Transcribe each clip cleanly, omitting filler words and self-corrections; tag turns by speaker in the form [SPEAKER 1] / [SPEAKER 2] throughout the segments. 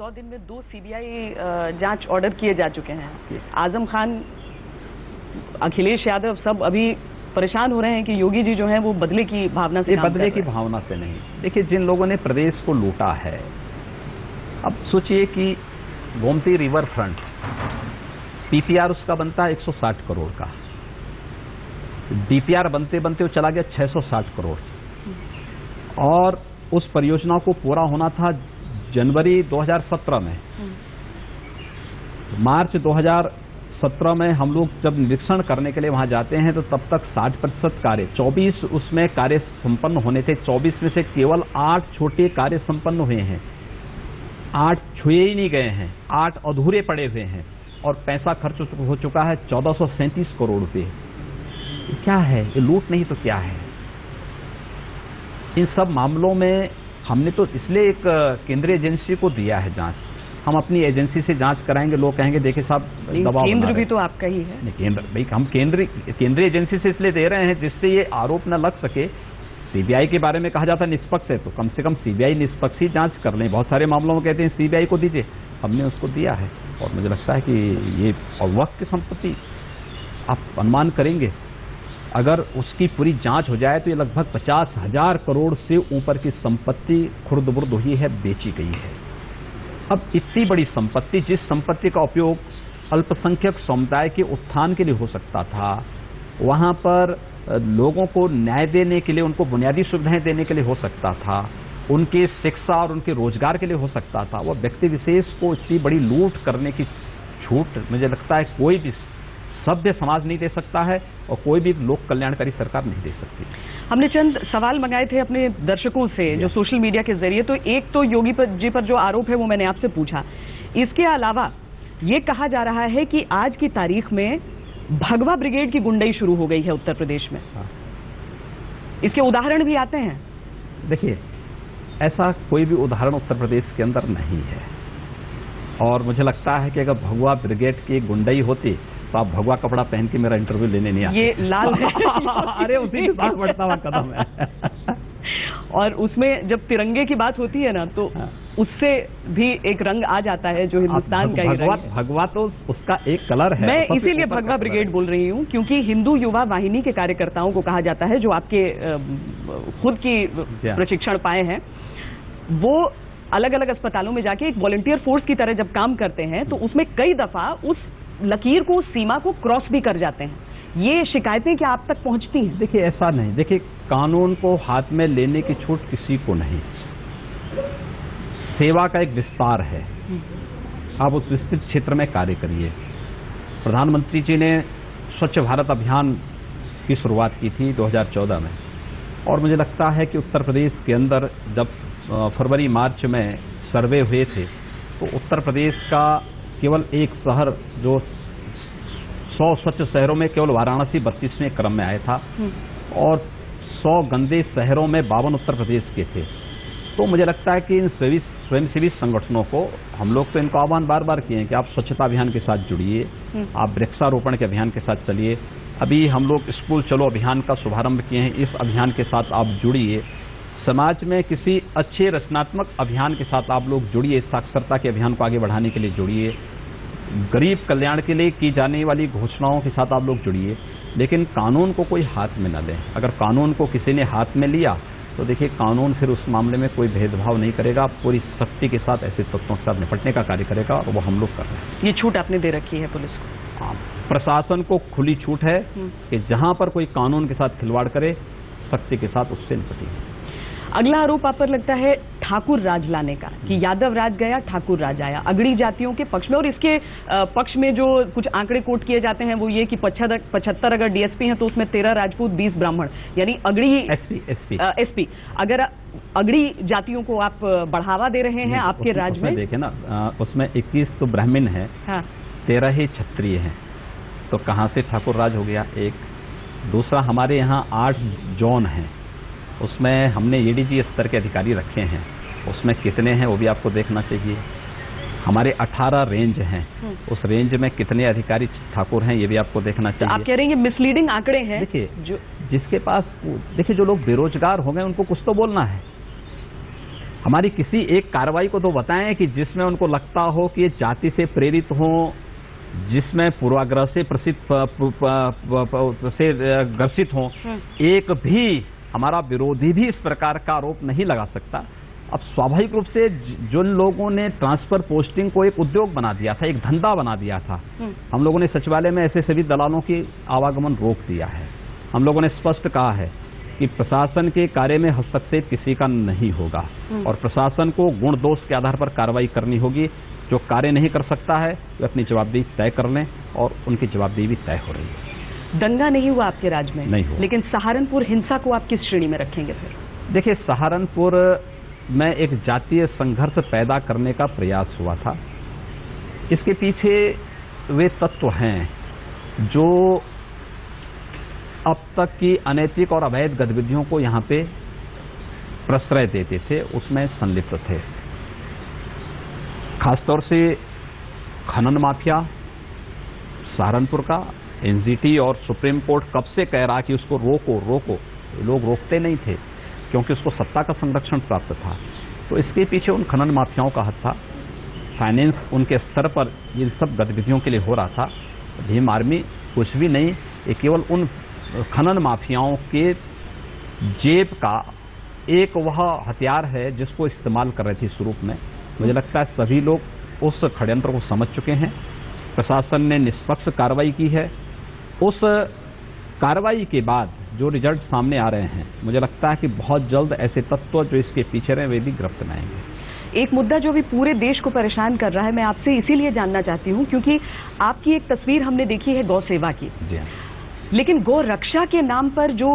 [SPEAKER 1] 100 दिन में 2 सीबीआई जांच ऑर्डर किए जा चुके हैं। आजम खान, अखिलेश यादव सब अभी परेशान हो रहे हैं कि योगी जी जो हैं वो बदले की भावना से
[SPEAKER 2] बदले की भावना से नहीं। देखिए, जिन लोगों ने प्रदेश को लूटा है, अब सोचिए कि गोमती रिवर फ्रंट पीपीआर उसका बनता है 160 करोड़ का, डीपीआर बनते बनते वो चला गया 660 करोड़, और उस परियोजना को पूरा होना था जनवरी 2017 में। मार्च 2017 में हम लोग जब निरीक्षण करने के लिए वहां जाते हैं तो तब तक 60% कार्य, 24 उसमें कार्य संपन्न होने थे। 24 में से केवल 8 छोटे कार्य संपन्न हुए हैं, 8 छुए ही नहीं गए हैं, 8 अधूरे पड़े हुए हैं, और पैसा खर्च हो चुका है 1437 करोड़ रुपए। क्या है ये? लूट नहीं तो क्या है? इन सब मामलों में हमने तो इसलिए एक केंद्रीय एजेंसी को दिया है जांच। हम अपनी एजेंसी से जांच कराएंगे, लोग कहेंगे देखिए साहब दबाव,
[SPEAKER 1] केंद्र भी तो आपका ही है।
[SPEAKER 2] नहीं, केंद्र भाई, हम केंद्रीय एजेंसी से इसलिए दे रहे हैं जिससे ये आरोप न लग सके। सीबीआई के बारे में कहा जाता है निष्पक्ष है, तो कम से कम सीबीआई निष्पक्ष ही जांच कर लें। बहुत सारे मामलों में कहते हैं सीबीआई को दीजिए, हमने उसको दिया है। और मुझे लगता है कि ये और वक्त की संपत्ति आप अनुमान करेंगे, अगर उसकी पूरी जांच हो जाए तो ये लगभग 50,000 करोड़ से ऊपर की संपत्ति खुर्द-बुर्द हुई है, बेची गई है। अब इतनी बड़ी संपत्ति, जिस संपत्ति का उपयोग अल्पसंख्यक समुदाय के उत्थान के लिए हो सकता था, वहां पर लोगों को न्याय देने के लिए, उनको बुनियादी सुविधाएं देने के लिए हो सकता था, उनके शिक्षा और उनके रोजगार के लिए हो सकता था, वह व्यक्ति विशेष को इतनी बड़ी लूट करने की छूट मुझे लगता है कोई भी सभ्य समाज नहीं दे सकता है, और कोई भी लोक कल्याणकारी सरकार नहीं दे सकती।
[SPEAKER 1] हमने चंद सवाल मंगाए थे अपने दर्शकों से जो सोशल मीडिया के जरिए, तो एक तो योगी जी पर जो आरोप है वो मैंने आपसे पूछा। इसके अलावा ये कहा जा रहा है कि आज की तारीख में भगवा ब्रिगेड की गुंडाई शुरू हो गई है उत्तर प्रदेश में। इसके उदाहरण भी आते हैं।
[SPEAKER 2] देखिए, ऐसा कोई भी उदाहरण उत्तर प्रदेश के अंदर नहीं है, और मुझे लगता है कि अगर भगवा ब्रिगेड की गुंडाई होती तो आप भगवा कपड़ा पहन के मेरा इंटरव्यू लेने नहीं आते।
[SPEAKER 1] ये लाल है।
[SPEAKER 2] अरे उसी के साथ बढ़ता हुआ कदम है।
[SPEAKER 1] और उसमें जब तिरंगे की बात होती है ना, तो उससे भी एक रंग आ जाता है जो हिंदुस्तान का ही रंग है।
[SPEAKER 2] भगवा तो उसका एक कलर है।
[SPEAKER 1] मैं इसीलिए भगवा ब्रिगेड बोल रही हूँ, क्योंकि हिंदू युवा वाहिनी के कार्यकर्ताओं को कहा जाता है, जो आपके खुद की प्रशिक्षण पाए हैं, वो अलग अलग अस्पतालों में जाके एक वॉलंटियर फोर्स की तरह जब काम करते हैं तो उसमें कई दफा उस लकीर को, सीमा को क्रॉस भी कर जाते हैं। ये शिकायतें क्या आप तक पहुंचती हैं?
[SPEAKER 2] देखिए, ऐसा नहीं। देखिए, कानून को हाथ में लेने की छूट किसी को नहीं। सेवा का एक विस्तार है, आप उस विस्तृत क्षेत्र में कार्य करिए। प्रधानमंत्री जी ने स्वच्छ भारत अभियान की शुरुआत की थी 2014 में, और मुझे लगता है कि उत्तर प्रदेश के अंदर जब फरवरी मार्च में सर्वे हुए थे तो उत्तर प्रदेश का केवल एक शहर, जो 100 स्वच्छ शहरों में केवल वाराणसी 32वें क्रम में आया था, और 100 गंदे शहरों में 52 उत्तर प्रदेश के थे। तो मुझे लगता है कि इन सभी स्वयंसेवी संगठनों को, हम लोग तो इनको आह्वान बार बार किए हैं कि आप स्वच्छता अभियान के साथ जुड़िए, आप वृक्षारोपण के अभियान के साथ चलिए। अभी हम लोग स्कूल चलो अभियान का शुभारंभ किए हैं, इस अभियान के साथ आप जुड़िए। समाज में किसी अच्छे रचनात्मक अभियान के साथ आप लोग जुड़िए, साक्षरता के अभियान को आगे बढ़ाने के लिए जुड़िए, गरीब कल्याण के लिए की जाने वाली घोषणाओं के साथ आप लोग जुड़िए, लेकिन कानून को कोई हाथ में न लें। अगर कानून को किसी ने हाथ में लिया तो देखिए, कानून फिर उस मामले में कोई भेदभाव नहीं करेगा, पूरी सख्ती के साथ ऐसे तत्वों के साथ निपटने का कार्य करेगा, और वो हम लोग कर रहे हैं।
[SPEAKER 1] ये छूट आपने दे रखी है पुलिस को?
[SPEAKER 2] प्रशासन को खुली छूट है कि जहां पर कोई कानून के साथ खिलवाड़ करे, सख्ती के साथ उससे निपटिए।
[SPEAKER 1] अगला आरोप आप पर लगता है ठाकुर राज लाने का, कि यादव राज गया, ठाकुर राज आया, अगड़ी जातियों के पक्ष में। और इसके पक्ष में जो कुछ आंकड़े कोट किए जाते हैं वो ये कि 75 अगर डीएसपी हैं तो उसमें 13 राजपूत, 20 ब्राह्मण, यानी अगड़ी एसपी। अगर अगड़ी जातियों को आप बढ़ावा दे रहे हैं आपके राज्य में,
[SPEAKER 2] देखें ना, उसमें 21 तो ब्राह्मण है, 13 ही क्षत्रिय हैं, तो कहां से ठाकुर राज हो गया? एक दूसरा, हमारे यहाँ 8 जोन हैं, उसमें हमने एडीजी स्तर के अधिकारी रखे हैं, उसमें कितने हैं वो भी आपको देखना चाहिए। हमारे 18 रेंज हैं, उस रेंज में कितने अधिकारी ठाकुर हैं ये भी आपको देखना चाहिए।
[SPEAKER 1] आप कह रहे हैं ये मिसलीडिंग आंकड़े हैं।
[SPEAKER 2] देखिए, जो जिसके पास, देखिए जो लोग बेरोजगार हो गए उनको कुछ तो बोलना है। हमारी किसी एक कार्रवाई को तो बताएं कि जिसमें उनको लगता हो कि ये जाति से प्रेरित हो, जिसमें पूर्वाग्रह से ग्रसित हो। एक भी हमारा विरोधी भी इस प्रकार का आरोप नहीं लगा सकता। अब स्वाभाविक रूप से जिन लोगों ने ट्रांसफर पोस्टिंग को एक उद्योग बना दिया था, एक धंधा बना दिया था, हम लोगों ने सचिवालय में ऐसे सभी दलालों की आवागमन रोक दिया है। हम लोगों ने स्पष्ट कहा है कि प्रशासन के कार्य में हस्तक्षेप किसी का नहीं होगा और प्रशासन को गुण दोष के आधार पर कार्रवाई करनी होगी। जो कार्य नहीं कर सकता है वे अपनी जवाबदेही तय कर लें और उनकी जवाबदेही भी तय हो रही है।
[SPEAKER 1] दंगा नहीं हुआ आपके राज्य में?
[SPEAKER 2] नहीं हुआ।
[SPEAKER 1] लेकिन सहारनपुर हिंसा को आप किस श्रेणी में रखेंगे फिर?
[SPEAKER 2] देखिए, सहारनपुर में एक जातीय संघर्ष पैदा करने का प्रयास हुआ था। इसके पीछे वे तत्व हैं जो अब तक की अनैतिक और अवैध गतिविधियों को यहाँ पे प्रश्रय देते थे, उसमें संलिप्त थे। खासतौर से खनन माफिया सहारनपुर का एनजीटी और सुप्रीम कोर्ट कब से कह रहा कि उसको रोको रोको, लोग रोकते नहीं थे क्योंकि उसको सत्ता का संरक्षण प्राप्त था। तो इसके पीछे उन खनन माफियाओं का हाथ था। फाइनेंस उनके स्तर पर इन सब गतिविधियों के लिए हो रहा था। भीम आर्मी कुछ भी नहीं, ये केवल उन खनन माफियाओं के जेब का एक वह हथियार है जिसको इस्तेमाल कर रहे थे शुरू में। मुझे लगता है सभी लोग उस षड्यंत्र को समझ चुके हैं। प्रशासन ने निष्पक्ष कार्रवाई की है। उस कार्रवाई के बाद जो रिजल्ट सामने आ रहे हैं, मुझे लगता है कि बहुत जल्द ऐसे तत्व जो इसके पीछे रहे वे भी गिरफ्त में आएंगे।
[SPEAKER 1] एक मुद्दा जो भी पूरे देश को परेशान कर रहा है, मैं आपसे इसीलिए जानना चाहती हूं क्योंकि आपकी एक तस्वीर हमने देखी है गौ सेवा की।
[SPEAKER 2] जी हाँ।
[SPEAKER 1] लेकिन गौ रक्षा के नाम पर जो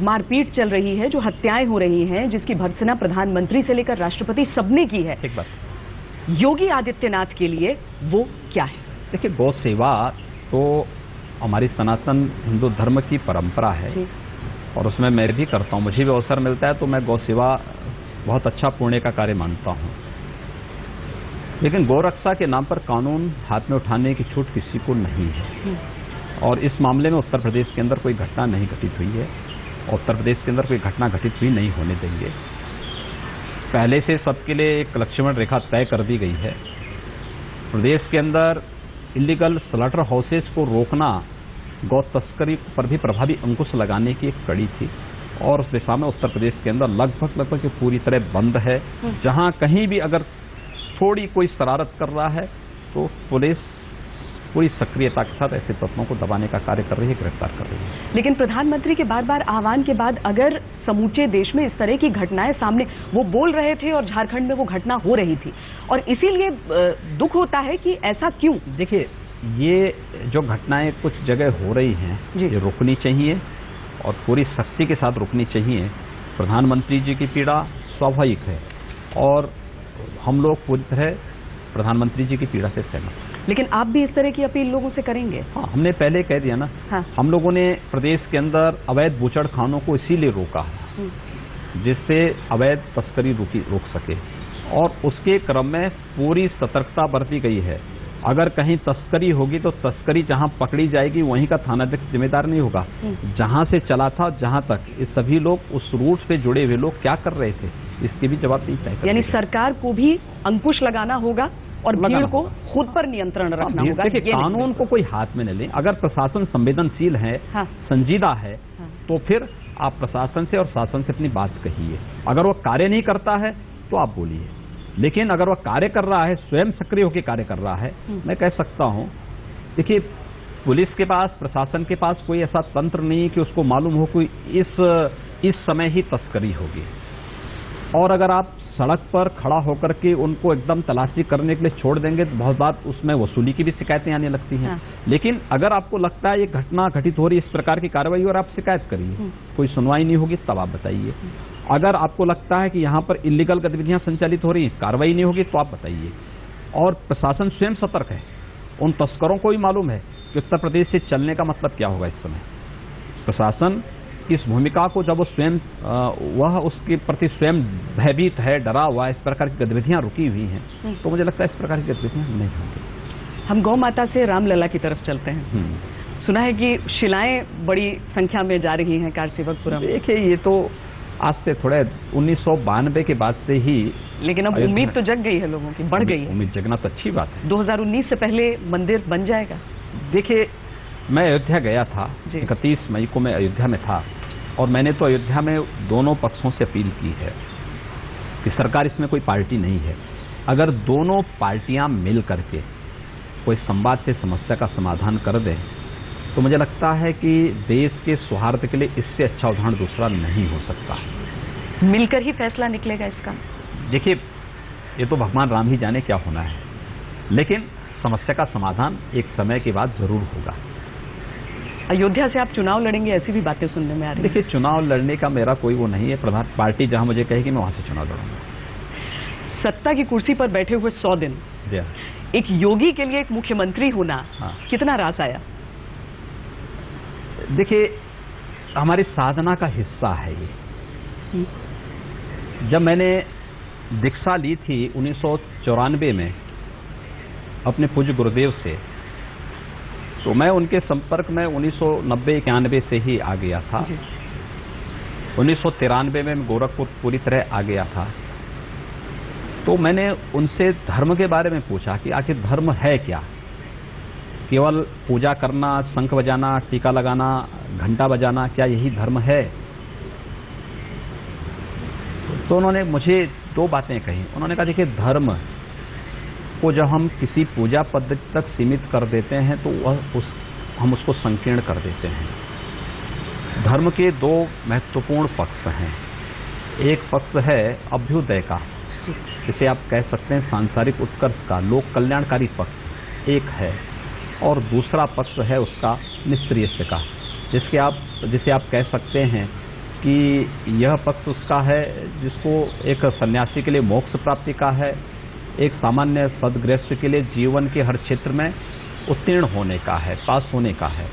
[SPEAKER 1] मारपीट चल रही है, जो हत्याएं हो रही हैं, जिसकी भर्त्सना प्रधानमंत्री से लेकर राष्ट्रपति सबने की है,
[SPEAKER 2] एक बात,
[SPEAKER 1] योगी आदित्यनाथ के लिए वो क्या है?
[SPEAKER 2] देखिए, गौ सेवा तो हमारी सनातन हिंदू धर्म की परंपरा है और उसमें मैं भी करता हूँ। मुझे भी अवसर मिलता है तो मैं गौ सेवा बहुत अच्छा पुण्य का कार्य मानता हूँ। लेकिन गौ रक्षा के नाम पर कानून हाथ में उठाने की छूट किसी को नहीं है और इस मामले में उत्तर प्रदेश के अंदर कोई घटना नहीं घटित हुई है और उत्तर प्रदेश के अंदर कोई घटना घटित भी नहीं होने देंगे। पहले से सबके लिए एक लक्ष्मण रेखा तय कर दी गई है। प्रदेश के अंदर इलीगल स्लॉटर हाउसेस को रोकना गौ तस्करी पर भी प्रभावी अंकुश लगाने की एक कड़ी थी और उस दिशा में उत्तर प्रदेश के अंदर लगभग पूरी तरह बंद है। जहां कहीं भी अगर थोड़ी कोई शरारत कर रहा है तो पुलिस पूरी सक्रियता के साथ ऐसे तत्वों को दबाने का कार्य कर रही है, गिरफ्तार कर रही है।
[SPEAKER 1] लेकिन प्रधानमंत्री के बार बार आह्वान के बाद अगर समूचे देश में इस तरह की घटनाएं सामने, वो बोल रहे थे और झारखंड में वो घटना हो रही थी और इसीलिए दुख होता है कि ऐसा क्यों?
[SPEAKER 2] देखिए, ये जो घटनाएं कुछ जगह हो रही हैं ये रुकनी चाहिए और पूरी सख्ती के साथ रुकनी चाहिए। प्रधानमंत्री जी की पीड़ा स्वाभाविक है और हम लोग पूरी तरह प्रधानमंत्री जी की पीड़ा से सहमत।
[SPEAKER 1] लेकिन आप भी इस तरह की अपील लोगों से करेंगे?
[SPEAKER 2] हाँ, हमने पहले कह दिया ना। हाँ। हम लोगों ने प्रदेश के अंदर अवैध बूचड़खानों को इसीलिए रोका जिससे अवैध तस्करी रोक सके और उसके क्रम में पूरी सतर्कता बरती गई है। अगर कहीं तस्करी होगी तो तस्करी जहां पकड़ी जाएगी वहीं का थानाध्यक्ष जिम्मेदार नहीं होगा। जहां से चला था जहां तक, ये सभी लोग उस रूट से जुड़े हुए लोग क्या कर रहे थे इसकी भी जवाबदेही तय करेंगे।
[SPEAKER 1] यानी सरकार को भी अंकुश लगाना होगा और भीड़ को खुद पर नियंत्रण रखना होगा।
[SPEAKER 2] देखिए, कानून को कोई हाथ में न ले। अगर प्रशासन संवेदनशील है, संजीदा है, तो फिर आप प्रशासन से और शासन से अपनी बात कहिए। अगर वो कार्य नहीं करता है तो आप बोलिए, लेकिन अगर वह कार्य कर रहा है, स्वयं सक्रिय होकर कार्य कर रहा है, मैं कह सकता हूं, देखिए, पुलिस के पास, प्रशासन के पास कोई ऐसा तंत्र नहीं कि उसको मालूम हो कि इस समय ही तस्करी होगी। और अगर आप सड़क पर खड़ा होकर के उनको एकदम तलाशी करने के लिए छोड़ देंगे तो बहुत बार उसमें वसूली की भी शिकायतें आने लगती हैं। लेकिन अगर आपको लगता है ये घटना घटित हो रही है, इस प्रकार की कार्रवाई, और आप शिकायत करिए, कोई सुनवाई नहीं होगी तब आप बताइए। अगर आपको लगता है कि यहाँ पर इलीगल गतिविधियां संचालित हो रही हैं, कार्रवाई नहीं होगी तो आप बताइए। और प्रशासन स्वयं सतर्क है। उन तस्करों को भी मालूम है कि उत्तर प्रदेश से चलने का मतलब क्या होगा। इस समय प्रशासन इस भूमिका को जब वो स्वयं वह उसके प्रति स्वयं भयभीत है, डरा हुआ है, इस प्रकार की गतिविधियां रुकी हुई हैं, तो मुझे लगता है इस प्रकार की गतिविधियां नहीं होंगी।
[SPEAKER 1] हम गौ माता से रामलला की तरफ चलते हैं। सुना है कि शिलाएं बड़ी संख्या में जा रही हैं कारसेवकपुरम।
[SPEAKER 2] देखिए, ये तो आज से थोड़े 1992 के बाद से ही।
[SPEAKER 1] लेकिन अब उम्मीद तो जग गई है लोगों की, बढ़ गई है।
[SPEAKER 2] उम्मीद जगना तो अच्छी बात है।
[SPEAKER 1] 2019 से पहले मंदिर बन जाएगा?
[SPEAKER 2] देखिए, मैं अयोध्या गया था, 31 मई को मैं अयोध्या में था, और मैंने तो अयोध्या में दोनों पक्षों से अपील की है कि सरकार, इसमें कोई पार्टी नहीं है, अगर दोनों पार्टियां मिल करके कोई संवाद से समस्या का समाधान कर दें तो मुझे लगता है कि देश के सौहार्द के लिए इससे अच्छा उदाहरण दूसरा नहीं हो सकता।
[SPEAKER 1] मिलकर ही फैसला निकलेगा इसका?
[SPEAKER 2] देखिए, ये तो भगवान राम ही जाने क्या होना है, लेकिन समस्या का समाधान एक समय के बाद जरूर होगा।
[SPEAKER 1] अयोध्या से आप चुनाव लड़ेंगे, ऐसी भी बातें सुनने में आ रही है।
[SPEAKER 2] देखिए, चुनाव लड़ने का मेरा कोई वो नहीं है, प्रधान पार्टी जहां मुझे कहेगी मैं वहां से चुनाव लड़ूंगा।
[SPEAKER 1] सत्ता की कुर्सी पर बैठे हुए 100 दिन, एक योगी के लिए एक मुख्यमंत्री होना कितना रास आया?
[SPEAKER 2] देखिए, हमारी साधना का हिस्सा है ये। जब मैंने दीक्षा ली थी 1994 में अपने पूज्य गुरुदेव से, तो मैं उनके संपर्क में 1990-91 से ही आ गया था। 1993 में गोरखपुर पूरी तरह आ गया था। तो मैंने उनसे धर्म के बारे में पूछा कि आखिर धर्म है क्या? केवल पूजा करना, शंख बजाना, टीका लगाना, घंटा बजाना, क्या यही धर्म है? तो उन्होंने मुझे 2 बातें कही। उन्होंने कहा, देखिए, धर्म को जब हम किसी पूजा पद्धति तक सीमित कर देते हैं तो हम उसको संकीर्ण कर देते हैं। धर्म के 2 महत्वपूर्ण पक्ष हैं। एक पक्ष है अभ्युदय का, जिसे आप कह सकते हैं सांसारिक उत्कर्ष का, लोक कल्याणकारी पक्ष एक है, और दूसरा पक्ष है उसका निष्क्रियत्व का, जिसे आप कह सकते हैं कि यह पक्ष उसका है जिसको एक सन्यासी के लिए मोक्ष प्राप्ति का है, एक सामान्य सदगृहस्थ के लिए जीवन के हर क्षेत्र में उत्तीर्ण होने का है, पास होने का है।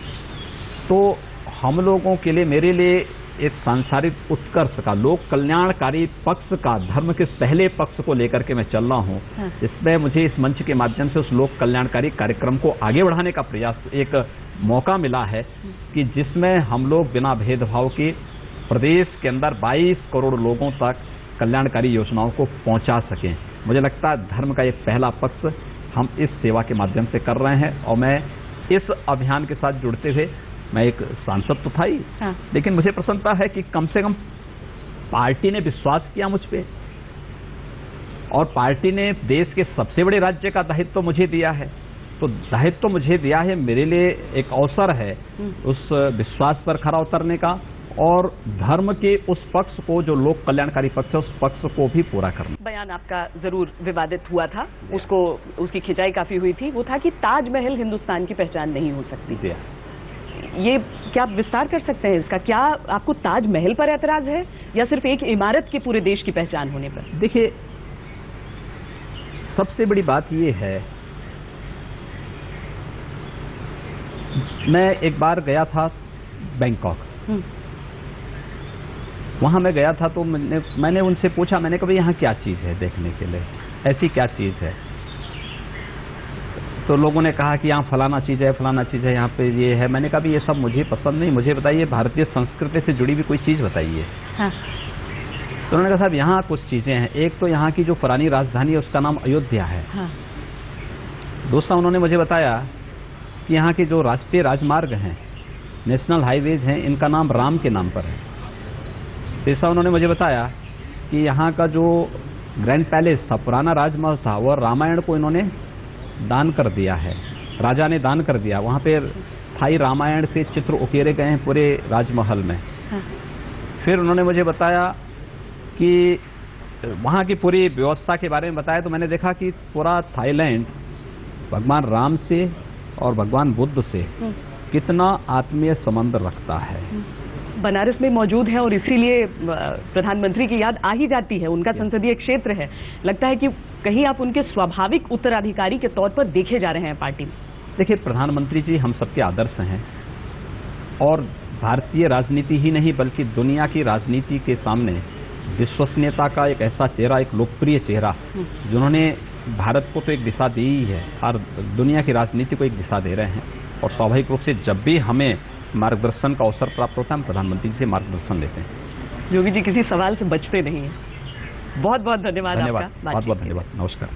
[SPEAKER 2] तो हम लोगों के लिए, मेरे लिए एक सांसारिक उत्कर्ष का, लोक कल्याणकारी पक्ष का, धर्म के पहले पक्ष को लेकर के मैं चल रहा हूँ। इसमें मुझे इस मंच के माध्यम से उस लोक कल्याणकारी कार्यक्रम को आगे बढ़ाने का प्रयास, एक मौका मिला है कि जिसमें हम लोग बिना भेदभाव के प्रदेश के अंदर 22 करोड़ लोगों तक कल्याणकारी योजनाओं को पहुंचा सकें। मुझे लगता है धर्म का एक पहला पक्ष हम इस सेवा के माध्यम से कर रहे हैं, और मैं इस अभियान के साथ जुड़ते हुए, मैं एक सांसद तो था ही, लेकिन मुझे प्रसन्नता है कि कम से कम पार्टी ने विश्वास किया मुझ पे, और पार्टी ने देश के सबसे बड़े राज्य का दायित्व तो मुझे दिया है। तो दायित्व तो मुझे दिया है, मेरे लिए एक अवसर है उस विश्वास पर खरा उतरने का, और धर्म के उस पक्ष को, जो लोक कल्याणकारी पक्ष है, उस पक्ष को भी पूरा करना।
[SPEAKER 1] बयान आपका जरूर विवादित हुआ था, उसकी खिंचाई काफी हुई थी। वो था कि ताजमहल हिंदुस्तान की पहचान नहीं हो सकती। ये क्या आप विस्तार कर सकते हैं इसका? क्या आपको ताजमहल पर एतराज है, या सिर्फ एक इमारत की पूरे देश की पहचान होने पर?
[SPEAKER 2] देखिए, सबसे बड़ी बात ये है, मैं एक बार गया था बैंकॉक, वहां मैं गया था, तो मैंने उनसे पूछा, मैंने कहा, यहाँ क्या चीज है देखने के लिए, ऐसी क्या चीज है? तो लोगों ने कहा कि यहाँ फलाना चीज है, फलाना चीज है, यहाँ पे ये है। मैंने कहा, भी ये सब मुझे पसंद नहीं, मुझे बताइए भारतीय संस्कृति से जुड़ी हुई कोई चीज बताइए। हाँ। तो उन्होंने कहा, साहब, यहाँ कुछ चीजें हैं। एक तो यहाँ की जो पुरानी राजधानी है उसका नाम अयोध्या है। हाँ। दूसरा उन्होंने मुझे बताया कि यहाँ के जो राष्ट्रीय राजमार्ग हैं, नेशनल हाईवेज हैं, इनका नाम राम के नाम पर है। तीसरा उन्होंने मुझे बताया कि यहाँ का जो ग्रैंड पैलेस था, पुराना राजमहल था, वह रामायण को इन्होंने दान कर दिया है, राजा ने दान कर दिया। वहाँ पे थाई रामायण से चित्र उकेरे गए हैं पूरे राजमहल में। हाँ। फिर उन्होंने मुझे बताया कि वहाँ की पूरी व्यवस्था के बारे में बताया, तो मैंने देखा कि पूरा थाईलैंड भगवान राम से और भगवान बुद्ध से कितना आत्मीय संबंध रखता है।
[SPEAKER 1] बनारस में मौजूद है, और इसीलिए प्रधानमंत्री की याद आ ही जाती है। उनका संसदीय क्षेत्र है। लगता है कि कहीं आप उनके स्वाभाविक उत्तराधिकारी के तौर पर देखे जा रहे हैं पार्टी में।
[SPEAKER 2] देखिए, प्रधानमंत्री जी हम सबके आदर्श हैं, और भारतीय राजनीति ही नहीं बल्कि दुनिया की राजनीति के सामने विश्वसनीयता का एक ऐसा चेहरा, एक लोकप्रिय चेहरा, जिन्होंने भारत को तो एक दिशा दी ही है और दुनिया की राजनीति को एक दिशा दे रहे हैं। और स्वाभाविक रूप से जब भी हमें मार्गदर्शन का अवसर प्राप्त होता है, हम प्रधानमंत्री जी से मार्गदर्शन लेते हैं।
[SPEAKER 1] जोगी जी किसी सवाल से बचते नहीं हैं। बहुत बहुत धन्यवाद आपका।
[SPEAKER 2] बहुत बहुत धन्यवाद। नमस्कार।